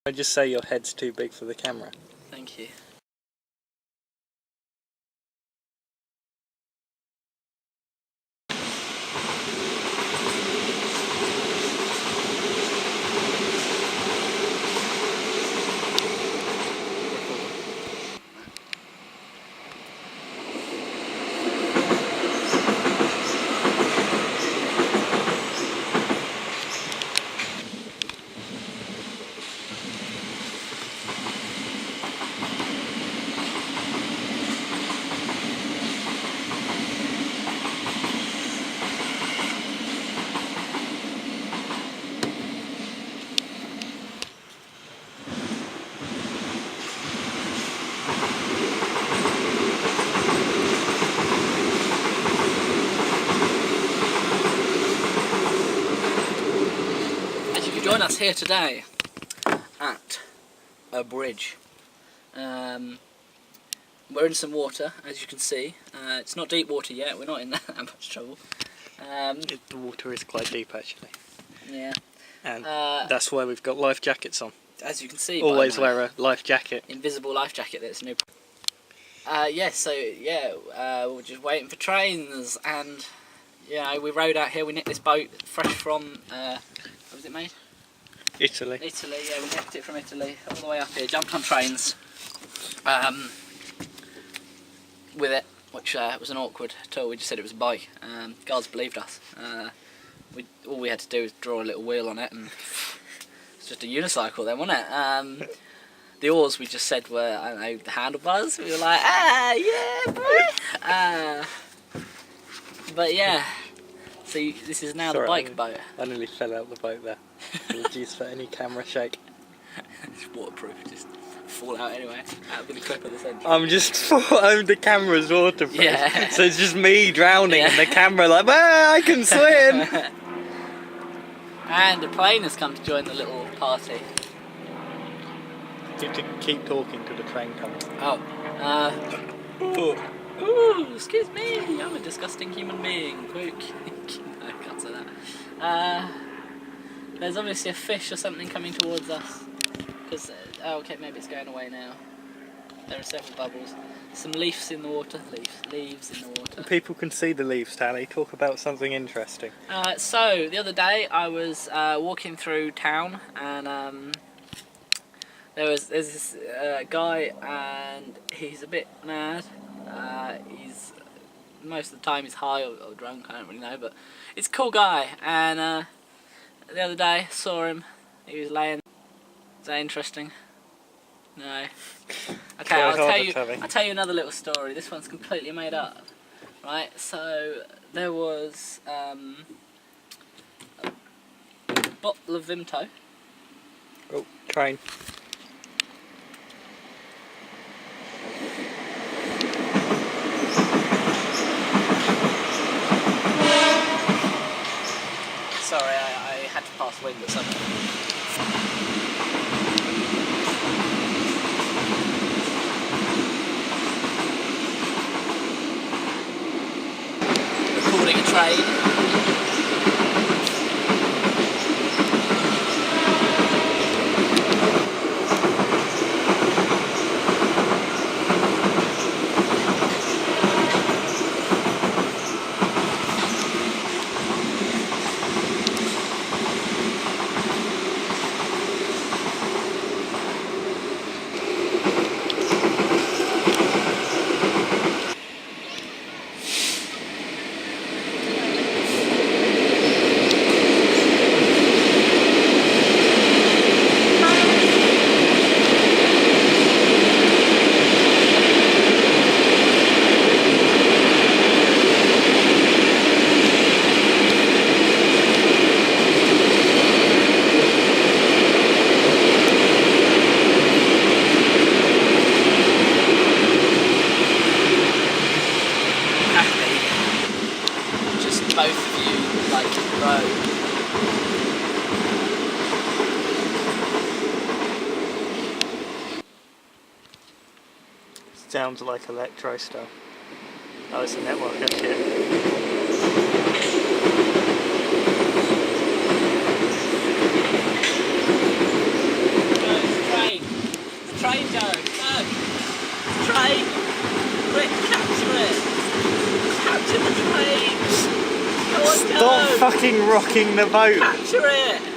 I just say your head's too big for the camera. Thank you. Join us here today at a bridge. We're in some water, as you can see. It's not deep water yet, we're not in that much trouble. The water is quite deep actually. Yeah. And that's why we've got life jackets on. As you can see, always wear a life jacket. Invisible life jacket, that's new. We're just waiting for trains, and we rode out here. We nicked this boat fresh from where was it made? Italy. Italy, yeah, we nicked it from Italy all the way up here. Jumped on trains with it, which was an awkward tour. We just said it was a bike. Guards believed us. All we had to do was draw a little wheel on it, and it's just a unicycle then, wasn't it? The oars we just said were, I don't know, the handlebars. We were like, yeah, boy. But yeah, so this is now the bike boat. I nearly fell out the boat there. Apologies for any camera shake. It's waterproof, just fall out anyway. Out with the clip of the century. The camera's waterproof. Yeah. So it's just me drowning and the camera like, I can swim. And the plane has come to join the little party. You have to keep talking till the train comes. Ooh, excuse me, I'm a disgusting human being. Quick. No, I can't say that. There's obviously a fish or something coming towards us. Because, okay, maybe it's going away now. There are several bubbles. Some leaves in the water. Leaves in the water. People can see the leaves, Tally. Talk about something interesting. So, the other day I was walking through town, and there's this guy, and he's a bit mad. Most of the time he's high or drunk, I don't really know, but it's a cool guy. And the other day saw him, he was laying. Is that interesting? No. Okay, I'll tell you another little story. This one's completely made up. Right, so there was a bottle of Vidoe. Oh, train. Sorry, I had to pass wind or something. Recording a train. Both of you like the road. Sounds like electro stuff. Oh, it's a network of shit. fucking rocking the boat. Capture it!